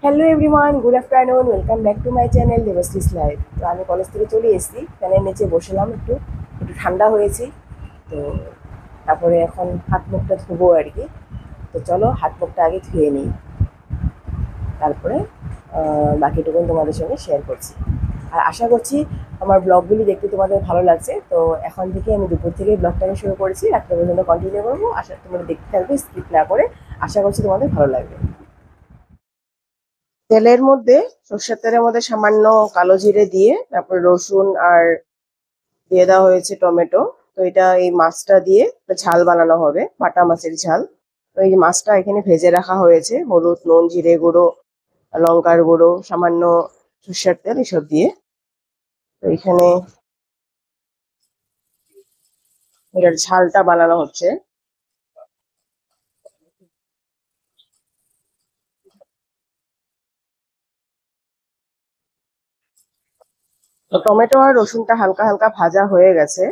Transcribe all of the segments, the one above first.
Hello everyone, good afternoon. Welcome back to my channel Debashree's life. তো আমি college থেকে চলে এসেছি, ফ্যানের নিচে বসলাম, একটু একটু ঠান্ডা হয়েছি। তো তারপরে এখন হাত মুখটা ধুবো আর কি। তো চলো হাত মুখটা আগে ধুয়ে নিই, তারপরে বাকিটুকুন তোমাদের সঙ্গে শেয়ার করছি। আর আশা করছি আমার ব্লগগুলি দেখতে তোমাদের ভালো লাগছে। তো এখন থেকে আমি দুপুর থেকে ব্লগটাকে শুরু করেছি, রাত্রে পর্যন্ত কন্টিনিউ করবো। আশা তোমরা দেখতে থাকবে স্কিপ না করে। আশা করছি তোমাদের ভালো লাগবে। তেলের মধ্যে, সর্ষের তেলের মধ্যে সামান্য কালো জিরে দিয়ে তারপর রসুন আর দিয়ে দেওয়া হয়েছে টমেটো। তো এটা এই মাছটা দিয়ে একটা ঝাল বানানো হবে, বাটা মাছের ঝাল। তো এই যে মাছটা এখানে ভেজে রাখা হয়েছে, হলুদ, নুন, জিরে গুঁড়ো, লঙ্কার গুঁড়ো, সামান্য সর্ষের তেল এসব দিয়ে। তো এখানে এটার ঝালটা বানানো হচ্ছে। তো টমেটো আর রসুনটা হালকা হালকা ভাজা হয়ে গেছে।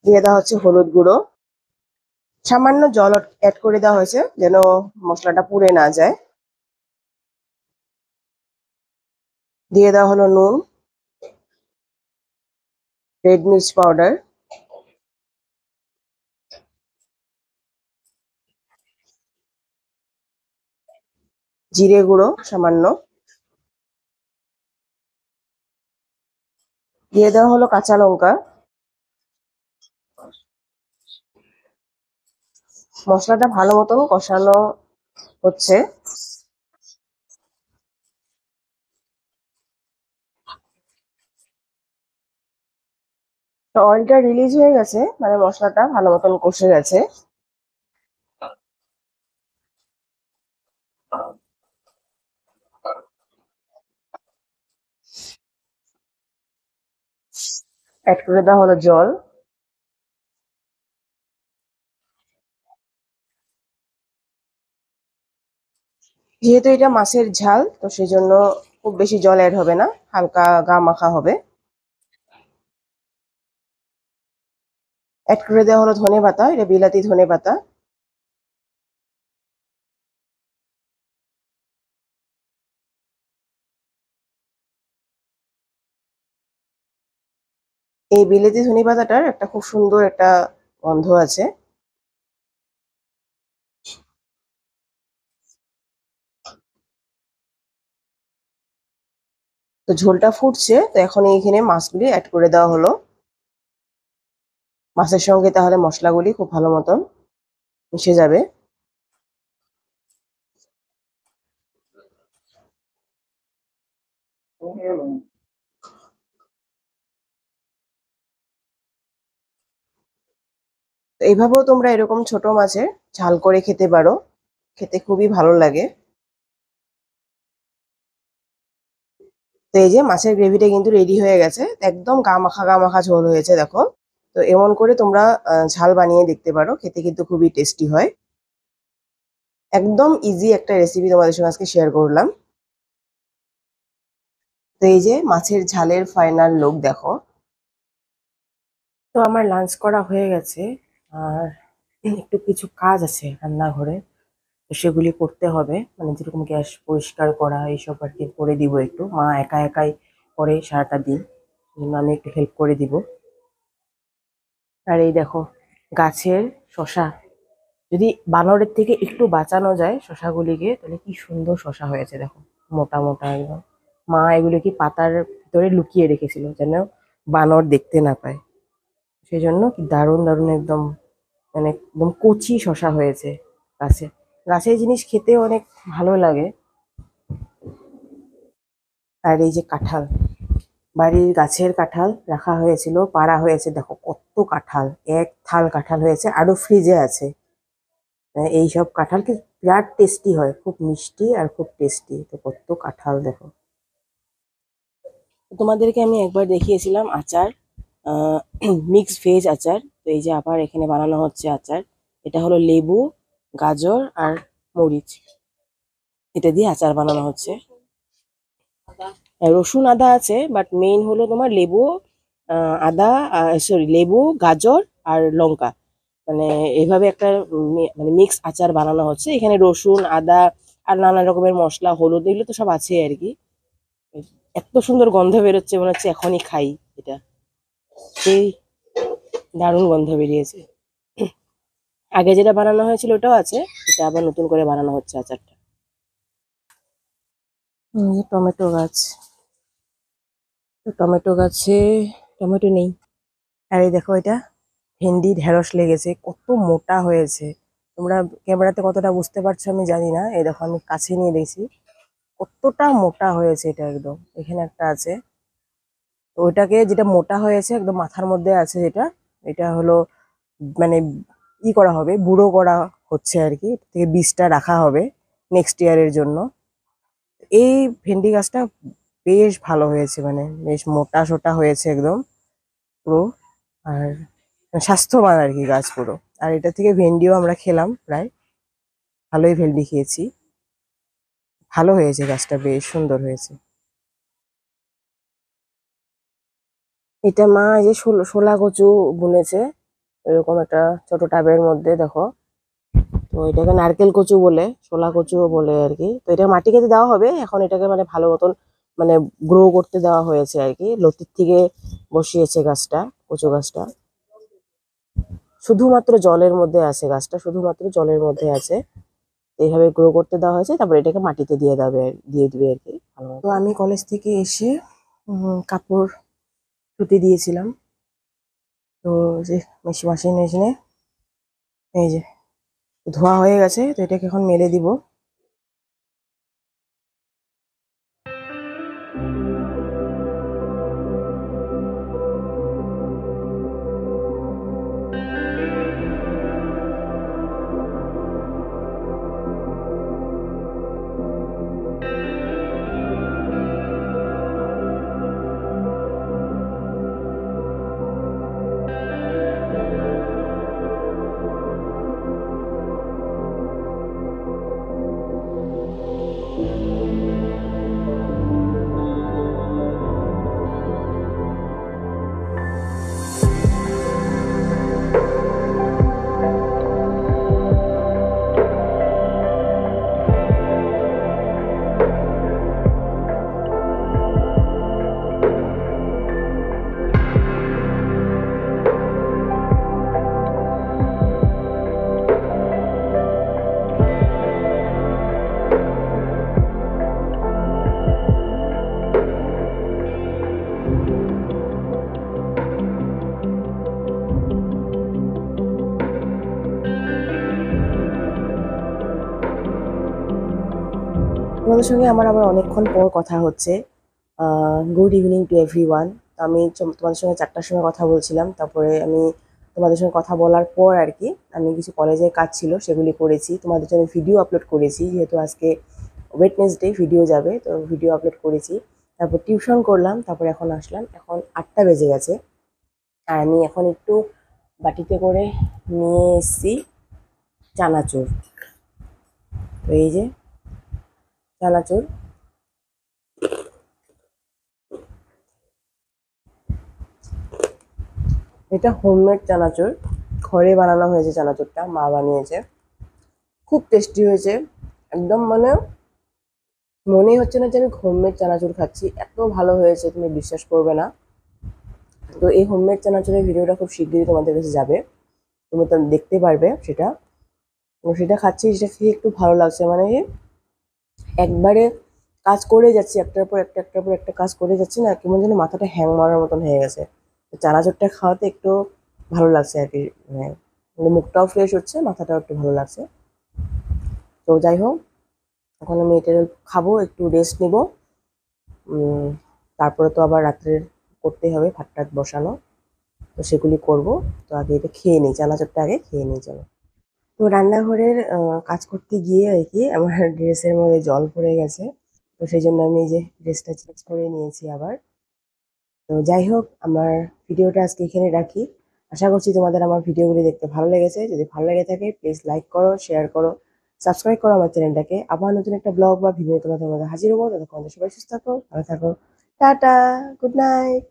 দিয়ে দেওয়া হচ্ছে হলুদ গুঁড়ো, সামান্য জল অ্যাড করে দেওয়া হয়েছে যেন মশলাটা পুড়ে না যায়। দিয়ে দেওয়া হলো নুন, রেড মির্চ পাউডার, জিরে গুঁড়ো সামান্য। দিয়ে দেওয়া হলো কাঁচা লঙ্কা। মশলাটা ভালো মতন কষানো হচ্ছে। তো অয়েলটা রিলিজ হয়ে গেছে, মানে মশলাটা ভালো মতন কষে গেছে। অ্যাড করে দেওয়া হলো জল। যেহেতু এটা মাছের ঝাল, তো সেই জন্য খুব বেশি জল অ্যাড হবে না, হালকা গা মাখা হবে। অ্যাড করে দেওয়া হলো ধনে পাতা, এটা বিলাতি ধনে পাতা। এই বিলাতি ধনে পাতাটার একটা খুব সুন্দর একটা গন্ধ আছে। তো ঝোলটা ফুটছে, তো এখন এইখানে মাছগুলি অ্যাড করে দেওয়া হলো। মাছের সঙ্গে তাহলে মশলাগুলি খুব ভালো মতন মিশে যাবে। তো এইভাবেও তোমরা এরকম ছোট মাছের ঝাল করে খেতে পারো, খেতে খুবই ভালো লাগে। তো এই যে মাছের গ্রেভিটা কিন্তু রেডি হয়ে গেছে, একদম গা মাখা ঝোল হয়েছে দেখো। তো এমন করে তোমরা ঝাল বানিয়ে দেখতে পারো, খেতে কিন্তু খুবই টেস্টি হয়। একদম ইজি একটা রেসিপি তোমাদের সঙ্গে আজকে শেয়ার করলাম। তো এই যে মাছের ঝালের ফাইনাল লুক দেখো। তো আমার লাঞ্চ করা হয়ে গেছে, আর একটু কিছু কাজ আছে রান্নাঘরে। তো সেগুলি করতে হবে, মানে যেরকম গ্যাস পরিষ্কার করা এইসব আর কি করে দিব একটু। মা একা একাই করে সারাটা দিন, জন্য আমি একটু হেল্প করে দিব। আর এই দেখো গাছের শশা, যদি বানরের থেকে একটু বাঁচানো যায় শশাগুলিকে, তাহলে কি সুন্দর শশা হয়েছে দেখো, মোটা মোটা একদম। মা এগুলো কি পাতার ভিতরে লুকিয়ে রেখেছিল যেন বানর দেখতে না পায়। সেই জন্য কি দারুণ দারুণ একদম, মানে একদম কচি শশা হয়েছে গাছে। গাছের জিনিস খেতে অনেক ভালো লাগে। আর এই যে কাঁঠাল, বাড়ির গাছের কাঁঠাল রাখা হয়েছিল, পাড়া হয়েছে দেখো কত কাঁঠাল। এক থাল কাঁঠাল হয়েছে, আরো ফ্রিজে আছে। এইসব কাঁঠাল কি বিরাট টেস্টি হয়, খুব মিষ্টি আর খুব টেস্টি। তো কত কাঁঠাল দেখো। তোমাদেরকে আমি একবার দেখিয়েছিলাম আচার, মিক্স ভেজ আচার। তো এই যে আবার এখানে বানানো হচ্ছে আচার। এটা হলো লেবু, গাজর আর মরিচ, এটা দিয়ে আচার বানানো হচ্ছে। রসুন আদা আছে, বাট মেইন হলো তোমার লেবু আদা, সরি, লেবু, গাজর আর লঙ্কা, মানে এইভাবে একটা মানে মিক্স আচার বানানো হচ্ছে। এখানে রসুন, আদা আর নানা রকমের মশলা, হলুদ, এগুলো তো সব আছে আর কি। এত সুন্দর গন্ধ বেরোচ্ছে, মনে হচ্ছে এখনই খাই এটা। সেই দারুণ গন্ধ বেরিয়েছে। আগে যেটা বানানো হয়েছিল ওটাও আছে, এটা আবার নতুন করে বানানো হচ্ছে আচারটা। টমেটো গাছ, তো টমেটো গাছে টমেটো নেই। আর এই দেখো, এটা ভেন্ডি ঢেঁড়স লেগেছে, কত মোটা হয়েছে। তোমরা ক্যামেরাতে কতটা বুঝতে পারছো আমি জানি না। এই দেখো, আমি কাছে নিয়ে দেখছি কতটা মোটা হয়েছে এটা একদম। এখানে একটা আছে, তো ওইটাকে, যেটা মোটা হয়েছে একদম মাথার মধ্যে আছে যেটা, এটা হলো মানে করা হবে, বুড়ো করা হচ্ছে আর কি, থেকে বীজটা রাখা হবে নেক্সট ইয়ারের জন্য। এই ভেন্ডি গাছটা বেশ ভালো হয়েছে, মানে বেশ মোটা সোটা হয়েছে একদম পুরো। আর স্বাস্থ্যবান আর কি গাছ পুরো। আর এটা থেকে ভেন্ডিও আমরা খেলাম প্রায়, ভালোই ভেন্ডি খেয়েছি। ভালো হয়েছে গাছটা, বেশ সুন্দর হয়েছে। এটা মা এই যে শোলা কচু বুনেছে, এরকম একটা ছোট টাবের মধ্যে দেখো। তো এটাকে নারকেল কচু বলে, শোলা কচুও বলে আর কি। তো এটা মাটি কেটে দেওয়া হবে এখন, এটাকে মানে ভালো মতন মানে গ্রো করতে দেওয়া হয়েছে আর কি। লতির থেকে বসিয়েছে গাছটা, কচু গাছটা। শুধুমাত্র জলের মধ্যে আছে গাছটা, শুধুমাত্র জলের মধ্যে আছে। এইভাবে গ্রো করতে দেওয়া হয়েছে, তারপর এটাকে মাটিতে দিয়ে দিবে আর কি ভালো মতো। তো আমি কলেজ থেকে এসে কাপড় ধুতে দিয়েছিলাম। তো যে মেশিন মেশিনে এই যে ধোয়া হয়ে গেছে, তো এটাকে এখন মেলে দিব। তোমাদের সঙ্গে আমার আবার অনেকক্ষণ পর কথা হচ্ছে। Good evening to everyone. আমি তোমাদের সঙ্গে 4টার সময় কথা বলছিলাম, তারপরে আমি তোমাদের সঙ্গে কথা বলার পর আর কি আমি কিছু কলেজের কাজ ছিল সেগুলি করেছি, তোমাদের জন্য ভিডিও আপলোড করেছি, যেহেতু আজকে ওয়েডনেসডে ভিডিও যাবে, তো ভিডিও আপলোড করেছি। তারপর টিউশন করলাম, তারপর এখন আসলাম, এখন 8টা বেজে গেছে। আর আমি এখন একটু বাটিতে করে নিয়ে এসেছি চানাচুর। তো এই যে চানাচুর, এটা হোমমেড চানাচুর, ঘরে বানানো হয়েছে চানাচুরটা, মা বানিয়েছে, খুব টেস্টি হয়েছে একদম। মানে মনেই হচ্ছে না যে আমি হোমমেড চানাচুর খাচ্ছি, এত ভালো হয়েছে তুমি বিশ্বাস করবে না। তো এই হোমমেড চানাচুরের ভিডিওটা খুব শিগগিরই তোমাদের কাছে যাবে, তুমি তো দেখতে পারবে সেটা। তো সেটা খাচ্ছি, সেটা খেয়ে একটু ভালো লাগছে, মানে একবারে কাজ করে যাচ্ছি, একটার পর একটা, একটার পর একটা কাজ করে যাচ্ছি না, কেমন যেন মাথাটা হ্যাং মারার মতন হয়ে গেছে। তো চানাচুরটা খাওয়াতে একটু ভালো লাগছে আর কি, মানে মুখটাও ফ্রেশ হচ্ছে, মাথাটাও একটু ভালো লাগছে। তো যাই হোক, এখন আমি এটা খাবো, একটু রেস্ট নিব। তারপরে তো আবার রাত্রে করতেই হবে, ভাত টাত বসানো, তো সেগুলি করব। তো আগে এটা খেয়ে নিই, চানাচুরটা আগে খেয়ে নিই চলো। তো রান্নাঘরের কাজ করতে গিয়ে আর কি আমার ড্রেসের মধ্যে জল পড়ে গেছে, তো সেই জন্য আমি এই যে ড্রেসটা চেঞ্জ করে নিয়েছি আবার। তো যাই হোক, আমার ভিডিওটা আজকে এখানে রাখি। আশা করছি তোমাদের আমার ভিডিওগুলি দেখতে ভালো লেগেছে। যদি ভালো লেগে থাকে প্লিজ লাইক করো, শেয়ার করো, সাবস্ক্রাইব করো আমার চ্যানেলটাকে। আবার নতুন একটা ব্লগ বা ভিডিও তোমাদের মধ্যে হাজির হবো। ততক্ষণ সবাই সুস্থ থাকো, ভালো থাকো। Tata, good night.